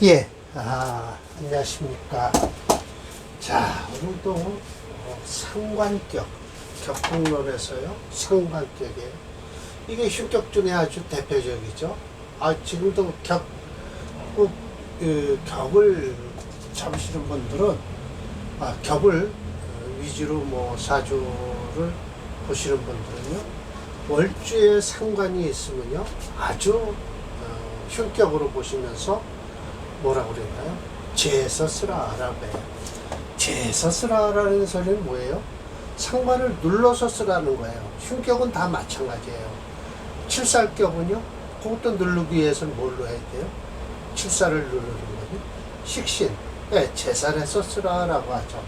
예, 안녕하십니까. 자, 오늘도 상관격, 격국론에서요, 상관격이에요. 이게 흉격 중에 아주 대표적이죠. 지금도 격을 잡으시는 분들은, 격을 위주로 사주를 보시는 분들은요, 월주에 상관이 있으면요, 아주 흉격으로 보시면서 뭐라고 그럴까요? 재서 쓰라라고 해요. 재서 쓰라라는 소리는 뭐예요? 상관을 눌러서 쓰라는 거예요. 흉격은 다 마찬가지예요. 칠살격은요, 그것도 누르기 위해서는 뭘로 해야 돼요? 칠살을 누르는 거죠. 식신, 제살해서 쓰라라고 하죠.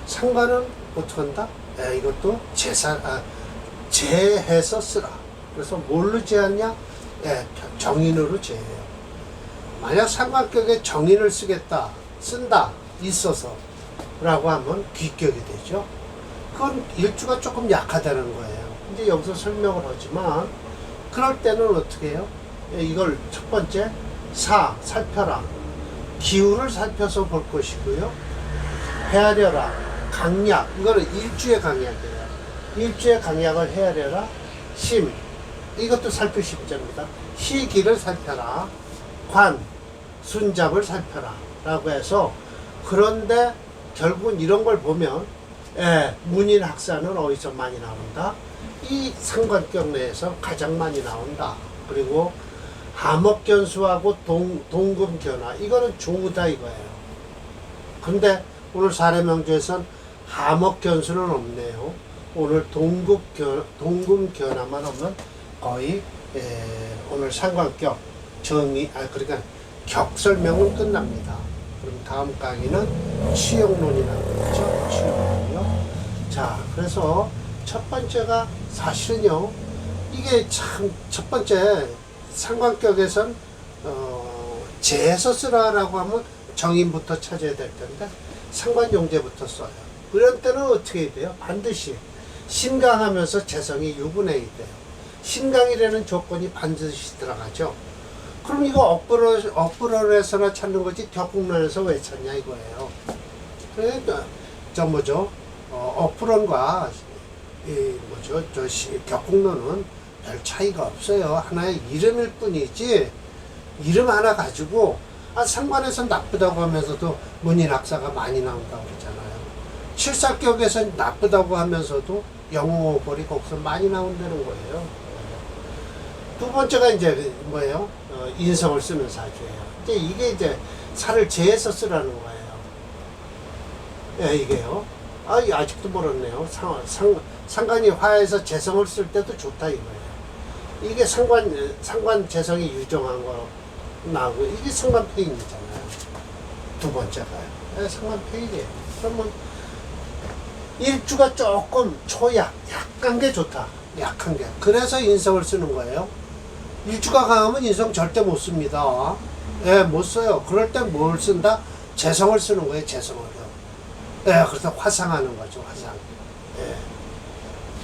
상관은 어떻게 한다? 이것도 제해서 쓰라. 그래서 뭘로 제하냐? 정인으로 제해요. 만약 상관격에 정인을 쓴다, 있어서 라고 하면 귀격이 되죠. 그건 일주가 조금 약하다는 거예요. 이제 여기서 설명을 하지만, 그럴 때는 어떻게 해요? 이걸 첫 번째, 살펴라. 기후를 살펴서 볼 것이고요. 헤아려라. 강약. 이거는 일주의 강약이에요. 일주의 강약을 헤아려라. 심. 이것도 살피십자입니다. 시기를 살펴라. 관, 순잡을 살펴라 라고 해서, 그런데 결국은 이런 걸 보면 문인학사는 어디서 많이 나온다? 이 상관격 내에서 가장 많이 나온다. 그리고 하목견수하고 동금견화, 이거는 좋다 이거예요. 근데 오늘 사례명조에선 하목견수는 없네요. 오늘 동금견화만 오면 거의 오늘 상관격 정의, 그러니까 격 설명은 끝납니다. 그럼 다음 강의는 치역론이 나오겠죠. 치역론이요. 자, 그래서 첫 번째가 사실은요, 이게 참 첫 번째 상관격에선 재해서 쓰라라고 하면 정인부터 찾아야 될 텐데 상관용제부터 써요. 그런 때는 어떻게 해야 돼요? 반드시 신강하면서 재성이 유분해야 돼요. 신강이라는 조건이 반드시 들어가죠. 그럼 이거 업불원에서나 찾는 거지 격국론에서 왜 찾냐 이거예요. 그러니까 업불원과 격국론은 별 차이가 없어요. 하나의 이름일 뿐이지, 이름 하나 가지고 상관에서 나쁘다고 하면서도 문인학사가 많이 나온다고 그러잖아요. 칠살격에서 나쁘다고 하면서도 영웅오벌이 거기서 많이 나온다는 거예요. 두 번째가 이제 뭐예요? 인성을 쓰는 사주예요. 이게 이제 살을 재해서 쓰라는 거예요. 이게요. 아직도 모르네요. 상관이 화해서 재성을 쓸 때도 좋다 이거예요. 이게 상관 재성이 유정한 거 나오고, 이게 상관폐인이잖아요. 두 번째가요. 상관폐인이에요. 그러면 일주가 조금 약한 게 좋다. 약한 게. 그래서 인성을 쓰는 거예요. 일주가 강하면 인성 절대 못 씁니다. 못 써요. 그럴 땐 뭘 쓴다? 재성을 쓰는 거예요, 재성을요. 그래서 화상하는 거죠, 화상.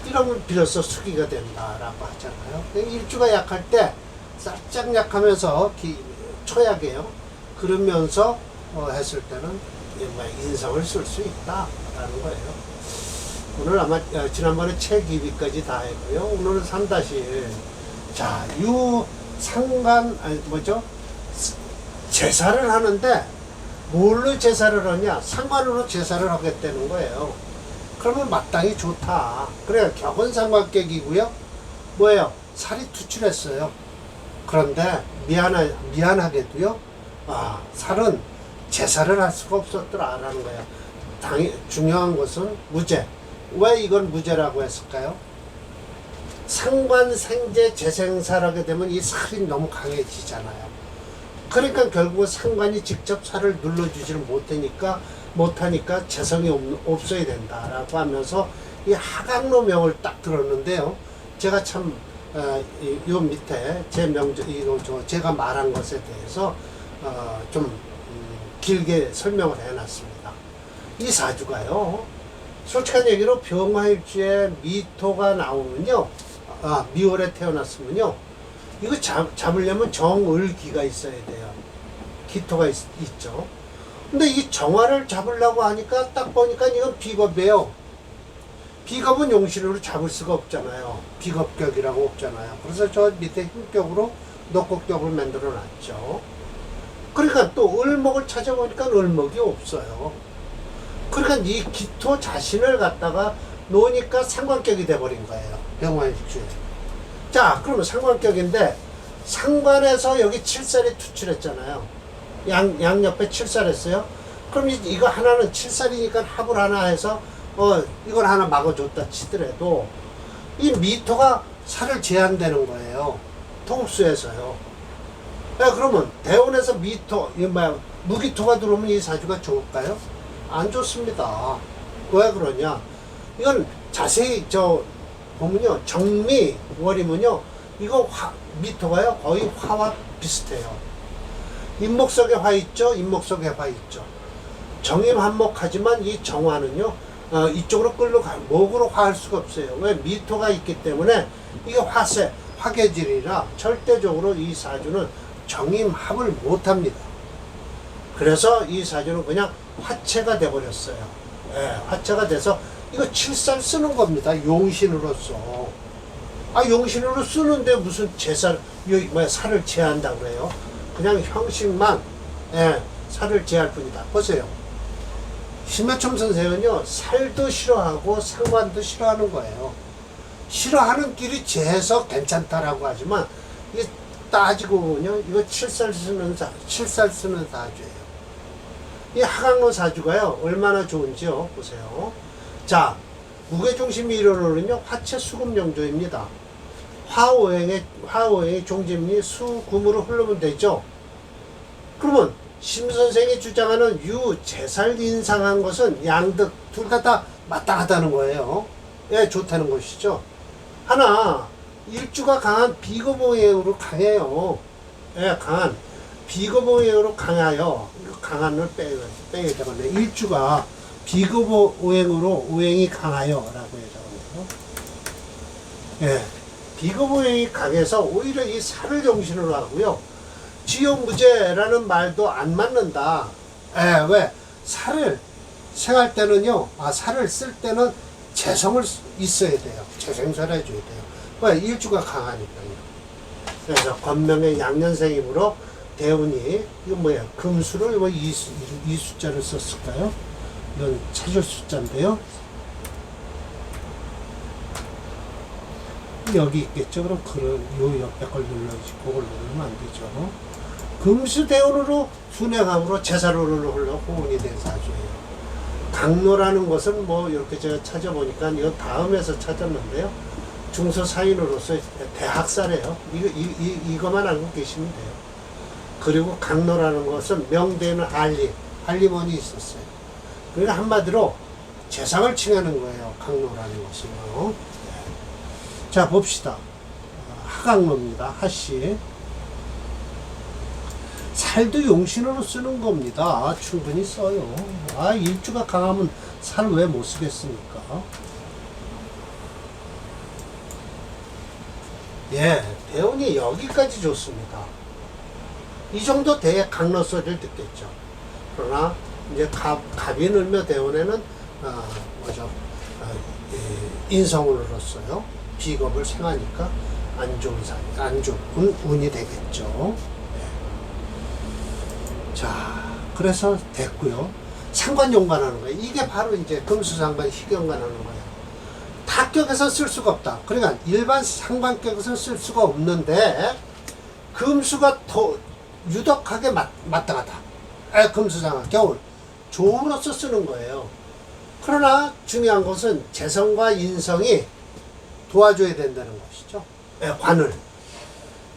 이러면 비로소 수기가 된다라고 하잖아요. 일주가 약할 때, 살짝 약하면서 초약이에요. 그러면서 했을 때는 인성을 쓸 수 있다라는 거예요. 오늘 아마 지난번에 책 2위까지 다 했고요. 오늘은 3-1. 자, 제사를 하는데 뭘로 제사를 하냐? 상관으로 제사를 하겠다는 거예요. 그러면 마땅히 좋다. 그래요. 격은 상관격이고요. 뭐예요? 살이 투출했어요. 그런데 미안하게도요. 살은 제사를 할 수가 없었더라라는 거예요. 중요한 것은 무죄. 왜 이건 무죄라고 했을까요? 상관생재 재생살하게 되면 이 살이 너무 강해지잖아요. 그러니까 결국 상관이 직접 살을 눌러주지를 못하니까 재성이 없어야 된다라고 하면서 이 하강로명을 딱 들었는데요. 제가 참 요 밑에 제가 말한 것에 대해서 좀 길게 설명을 해놨습니다. 이 사주가요, 솔직한 얘기로 병화일주에 미토가 나오면요, 미월에 태어났으면요, 이거 잡으려면 정을기가 있어야 돼요. 기토가 있죠. 근데 이 정화를 잡으려고 하니까 딱 보니까 이건 비겁이에요. 비겁은 용신으로 잡을 수가 없잖아요. 비겁격이라고 없잖아요. 그래서 저 밑에 흉격으로 녹곡격을 만들어 놨죠. 그러니까 또 을목을 찾아보니까 을목이 없어요. 그러니까 이 기토 자신을 갖다가 놓으니까 상관격이 돼버린 거예요. 병화일주에. 자, 그러면 상관격인데 상관에서 여기 칠살이 투출했잖아요. 양옆에 칠살했어요. 그럼 이거 하나는 칠살이니까 합을 하나 해서 이걸 하나 막아줬다 치더라도 이 미토가 살을 제한되는 거예요. 통수에서요. 그러면 대원에서 미토, 무기토가 들어오면 이 사주가 좋을까요? 안 좋습니다. 왜 그러냐? 이건 자세히 보면요, 정미월이면요, 이거 미토가요 거의 화와 비슷해요. 인목석에 화 있죠, 인목석에 화 있죠. 정임한목하지만 이 정화는요, 이쪽으로 끌려가 목으로 화할 수가 없어요. 왜? 미토가 있기 때문에 이게 화계질이라 절대적으로 이 사주는 정임합을 못합니다. 그래서 이 사주는 그냥 화체가 돼버렸어요. 화체가 돼서 이거 칠살 쓰는 겁니다. 용신으로서. 용신으로 쓰는데 무슨 살을 제한다고 그래요. 그냥 형식만 살을 제할 뿐이다. 보세요. 신매첨 선생은요, 살도 싫어하고 상관도 싫어하는 거예요. 싫어하는 길이 제해서 괜찮다라고 하지만 이게 따지고 보면요, 이거 칠살 쓰는 사주예요. 이 하강로 사주가요, 얼마나 좋은지요. 보세요. 자, 무게중심이 이론으로는요, 화체 수금영조입니다. 화오행의 종집이 수금으로 흐르면 되죠. 그러면 심 선생이 주장하는 제살 인상한 것은 양득 둘 다 마땅하다는 거예요. 좋다는 것이죠. 하나, 일주가 강한 비거보행으로 강해요. 강한 비거보행으로 강하여 강한을 빼야 되겠네. 일주가 비거보행으로 오행이 강하여 라고 해서 비거보행이 강해서 오히려 이 살을 정신으로 하고요. 지용무죄라는 말도 안 맞는다. 왜? 살을 생할 때는요, 살을 쓸 때는 재성을 있어야 돼요. 재생설 해줘야 돼요. 왜? 일주가 강하니까요. 그래서 권명의 양년생이므로 대운이, 이거 뭐야, 금수를 이 숫자를 썼을까요? 이건 찾을 숫자인데요. 여기 있겠죠. 그럼 요 옆에 걸 눌러야지. 그걸 누르면 안 되죠. 금수대운으로 순행함으로 제사로를 흘러 호운이 된 사주예요. 강로라는 것은 이렇게 제가 찾아보니까 이거 다음에서 찾았는데요. 중서사인으로서 대학사래요. 이거만 알고 계시면 돼요. 그리고 강로라는 것은 명대는 한림원이 있었어요. 그러니까 한마디로 재상을 칭하는 거예요. 강로라는 것은요. 자, 봅시다. 하강로입니다. 하씨. 살도 용신으로 쓰는 겁니다. 충분히 써요. 일주가 강하면 살 왜 못 쓰겠습니까? 대운이 여기까지 좋습니다. 이 정도 돼야 강로 소리를 듣겠죠. 그러나 이제 갑이 늘며 대운에는 인성으로서요. 비겁을 생하니까 안 좋은 운이 되겠죠. 자, 그래서 됐고요. 상관용관하는 거예요. 이게 바로 이제 금수상관, 희경관하는 거예요. 타격에서 쓸 수가 없다. 그러니까 일반 상관격에서 쓸 수가 없는데 금수가 더 유독하게 마땅하다. 금수상관, 겨울 조으로서 쓰는 거예요. 그러나 중요한 것은 재성과 인성이 도와줘야 된다는 것이죠. 관을.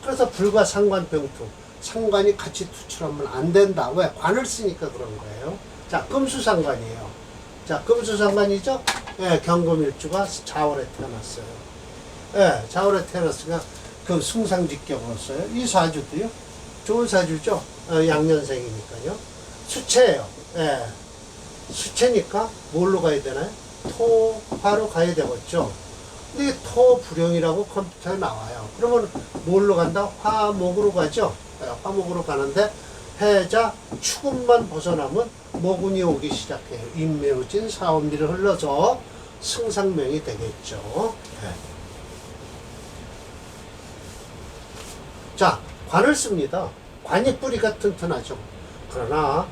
그래서 불과 상관병투. 상관이 같이 투출하면 안 된다. 왜? 관을 쓰니까 그런 거예요. 자, 금수상관이에요. 자, 금수상관이죠? 경금일주가 자월에 태어났어요. 자월에 태어났으니까 그 숭상직격으로서요. 이 사주도요. 좋은 사주죠? 양년생이니까요. 수체예요. 수체니까 뭘로 가야 되나요? 토화로 가야 되겠죠. 근데 토불용이라고 컴퓨터에 나와요. 그러면 뭘로 간다? 화목으로 가죠. 화목으로 가는데 해자 축음만 벗어나면 모군이 오기 시작해요. 임묘진 사원미를 흘러서 승상명이 되겠죠. 네. 자, 관을 씁니다. 관이 뿌리가 튼튼하죠. 그러나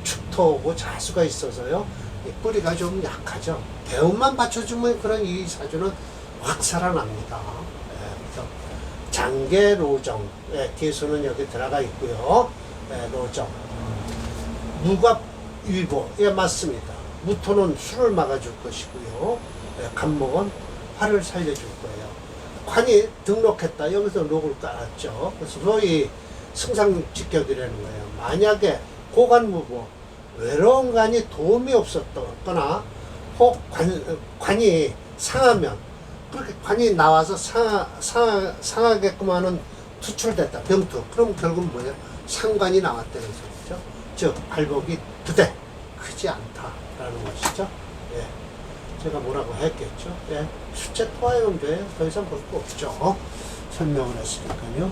축토고 자수가 있어서요, 이 뿌리가 좀 약하죠. 배움만 받쳐주면 그런 이 사주는 확 살아납니다. 그래서 장계 로정, 기수는 여기 들어가 있고요. 로정, 무갑 위보, 맞습니다. 무토는 술을 막아줄 것이고요. 간목은 화를 살려줄 거예요. 관이 등록했다. 여기서 록을 깔았죠. 그래서 소위 승상직격이라는 거예요. 만약에 고관무보, 외로운 관이 도움이 없었거나 혹 관이 상하면, 그렇게 관이 나와서 상하게끔 하는 투출됐다. 병투. 그럼 결국은 뭐예요? 상관이 나왔다는 소리죠. 즉 발복이 부대 크지 않다라는 것이죠. 예. 제가 뭐라고 했겠죠. 예. 수체 토화영조에 더 이상 볼 거 없죠. 설명을 했으니까요.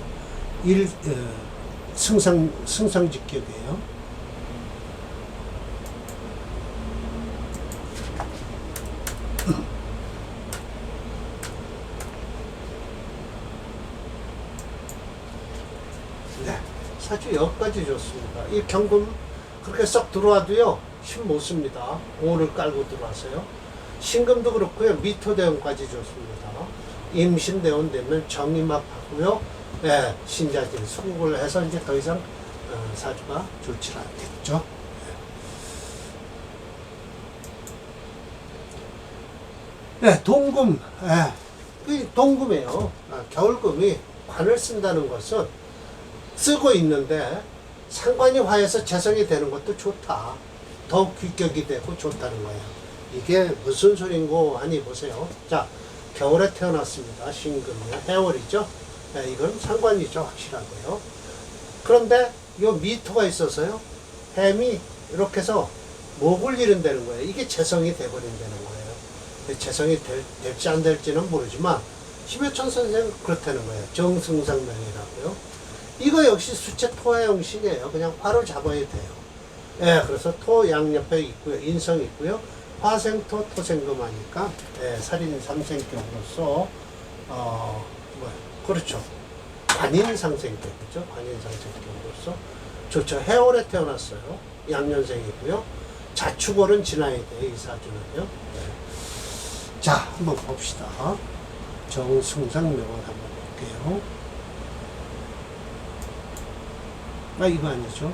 승상직격이에요. 네, 사주 여기까지 좋습니다. 이 경금 그렇게 썩 들어와도요, 힘 못 씁니다. 오를 깔고 들어와서요. 신금도 그렇고요, 미토대운까지 좋습니다. 임신대운 되면 정임합하고요, 네, 신자진 수국을 해서 이제 더 이상 사주가 좋지 않겠죠. 네, 동금, 이 동금이에요. 겨울금이 관을 쓴다는 것은 쓰고 있는데 상관이 화해서 재성이 되는 것도 좋다. 더욱 귀격이 되고 좋다는 거예요. 이게 무슨 소린고 하니 보세요. 자, 겨울에 태어났습니다. 신금이요. 해월이죠. 네, 이건 상관이죠. 확실하고요. 그런데 이 미토가 있어서요, 햄이 이렇게 해서 목을 이룬다는 거예요. 이게 재성이 돼버린다는 거예요. 재성이 될지 안 될지는 모르지만 심효천 선생은 그렇다는 거예요. 정승상명이라고요. 이거 역시 수체 토화 형식이에요. 그냥 화로 잡아야 돼요. 예, 그래서 토 양옆에 있고요. 인성이 있고요. 화생토 토생금 하니까, 살인 삼생격으로서 그렇죠. 관인상생격이죠. 관인상생격으로서 좋죠. 해월에 태어났어요. 양년생이고요. 자축월은 지나야 돼요. 이 사주는요. 자, 한번 봅시다. 정승상명을 한번 볼게요. 이거 아니죠.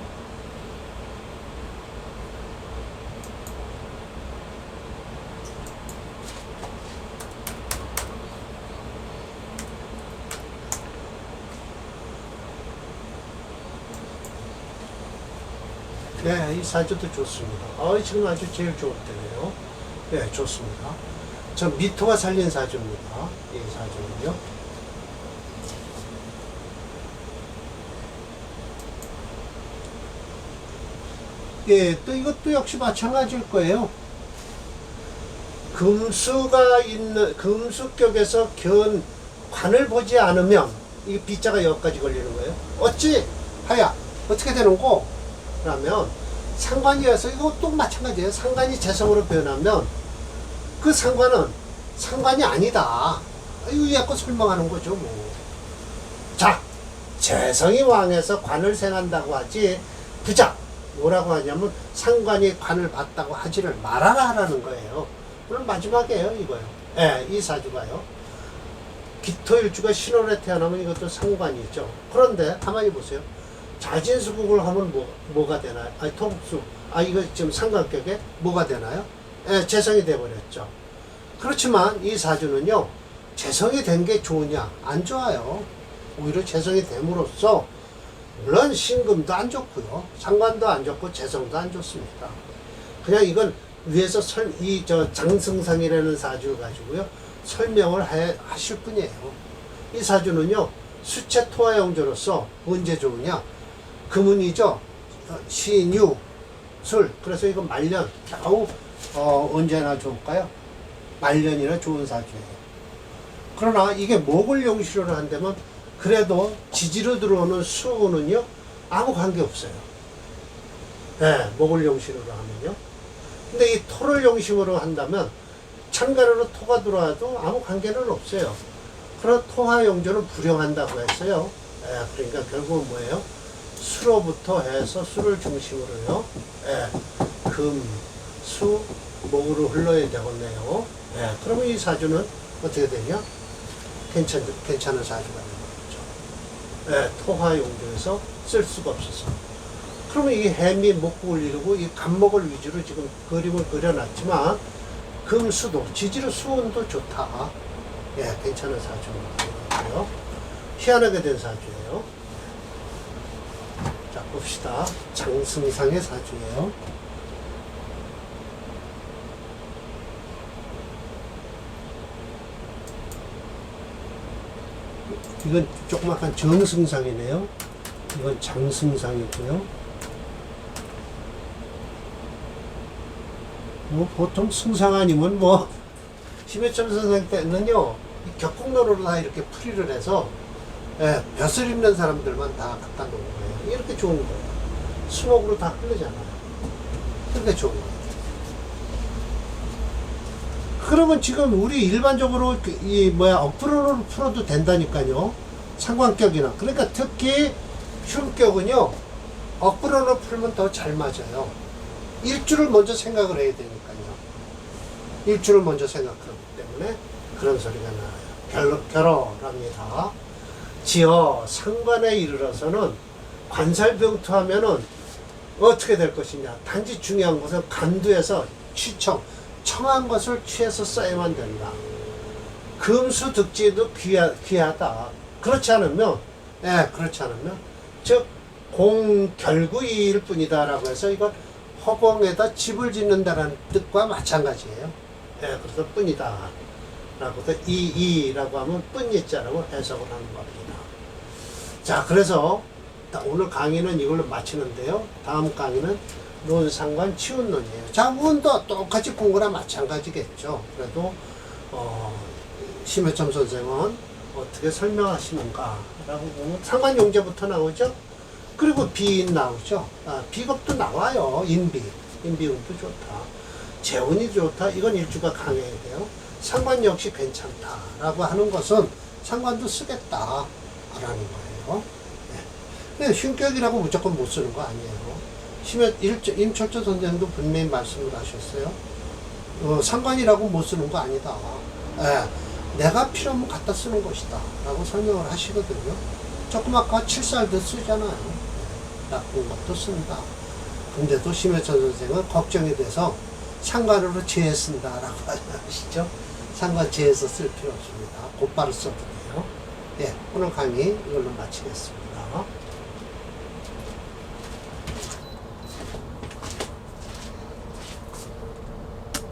네, 이 사주도 좋습니다. 지금 아주 제일 좋을 때네요. 네, 좋습니다. 저 미토가 살린 사주입니다. 이 사주는요. 예, 또 이것도 역시 마찬가지일 거예요. 금수가 있는, 금수격에서 견 관을 보지 않으면, 이 비자가 여기까지 걸리는 거예요. 어찌 하야, 어떻게 되는고? 그러면 상관이어서 이것도 마찬가지예요. 상관이 재성으로 변하면 그 상관은 상관이 아니다. 이거 자꾸 설명하는 거죠, 뭐. 자, 재성이 왕에서 관을 생한다고 하지, 부작, 뭐라고 하냐면 상관이 관을 받다고 하지를 말아라 하라는 거예요. 오늘 마지막이에요, 이거요. 예, 이 사주가요. 기토일주가 신월에 태어나면 이것도 상관이죠. 그런데 가만히 보세요. 자진수국을 하면 뭐가 되나요? 토국수. 이거 지금 상관격에 뭐가 되나요? 예, 재성이 돼버렸죠. 그렇지만 이 사주는요, 재성이 된 게 좋으냐? 안 좋아요. 오히려 재성이 됨으로써 물론 신금도 안 좋고요, 상관도 안 좋고 재성도 안 좋습니다. 그냥 이건 위에서 장승상이라는 사주 가지고요 설명을 하실 뿐이에요. 이 사주는요, 수체 토화영조로서 언제 좋으냐? 금운이죠. 신유 술. 그래서 이건 말년 겨우 언제나 좋을까요? 말년이나 좋은 사주예요. 그러나 이게 목을 용시로 한다면 그래도 지지로 들어오는 수는요, 아무 관계 없어요. 예, 목을 용신으로 하면요. 근데 이 토를 용신으로 한다면 천간으로 토가 들어와도 아무 관계는 없어요. 그러나 토화 용조는 불용한다고 했어요. 예, 그러니까 결국은 뭐예요? 수로부터 해서 수를 중심으로요. 예, 금, 수, 목으로 흘러야 되겠네요. 예, 그러면 이 사주는 어떻게 되냐? 괜찮은 사주가 되는 거죠. 예, 토화 용조에서 쓸 수가 없어서. 그러면 이 해미 목국을 이루고 이 간목을 위주로 지금 그림을 그려놨지만 금수도 지지로 수운도 좋다. 예, 괜찮은 사주고요. 희한하게 된 사주예요. 자, 봅시다. 장승상의 사주예요. 이건 조금 약간 정승상이네요. 이건 장승상이고요. 보통 승상 아니면 심해점 선생 때는요, 이 격국로를 다 이렇게 풀이를 해서, 예, 벼슬 입는 사람들만 다 갖다 놓은 거예요. 이렇게 좋은 거예요. 수목으로 다 흐르잖아요. 이렇게 좋은 거예요. 그러면 지금 우리 일반적으로 억부로를 풀어도 된다니까요. 상관격이나. 그러니까 특히 흉격은요, 억부로를 풀면 더 잘 맞아요. 일주를 먼저 생각을 해야 되니까요. 일주를 먼저 생각하기 때문에 그런 소리가 나와요. 결혼합니다. 지어 상관에 이르러서는 관살병투하면은 어떻게 될 것이냐. 단지 중요한 것은 간두에서 청한 것을 취해서 써야만 된다. 금수득지도 귀하다. 그렇지 않으면, 즉 공결구이일 뿐이다라고 해서 이건 허공에다 집을 짓는다는 뜻과 마찬가지예요. 예, 그래서 뿐이다. 라고 이라고 하면 뿐이자라고 해석을 하는 겁니다. 자, 그래서 오늘 강의는 이걸로 마치는데요. 다음 강의는 논상관 치운론이에요. 자, 운도 똑같이 본 거나 마찬가지겠죠. 그래도 심해점 선생은 어떻게 설명하시는가 라고 보면 상관용제부터 나오죠. 그리고 비인 나오죠. 비겁도 나와요. 인비운도 좋다. 재운이 좋다. 이건 일주가 강해야 돼요. 상관 역시 괜찮다라고 하는 것은 상관도 쓰겠다라는 거예요. 네. 근데 흉격이라고 무조건 못 쓰는 거 아니에요. 임철조 선생도 분명히 말씀을 하셨어요. 상관이라고 못 쓰는 거 아니다. 네. 내가 필요하면 갖다 쓰는 것이다 라고 설명을 하시거든요. 조금 아까 칠살도 쓰잖아요. 나쁜 것도 쓴다. 근데도 심해천 선생은 걱정이 돼서 상관으로 제해 쓴다라고 하시죠. 상관 제해서 쓸 필요 없습니다. 곧바로 써도 돼요. 예, 오늘 강의 이걸로 마치겠습니다.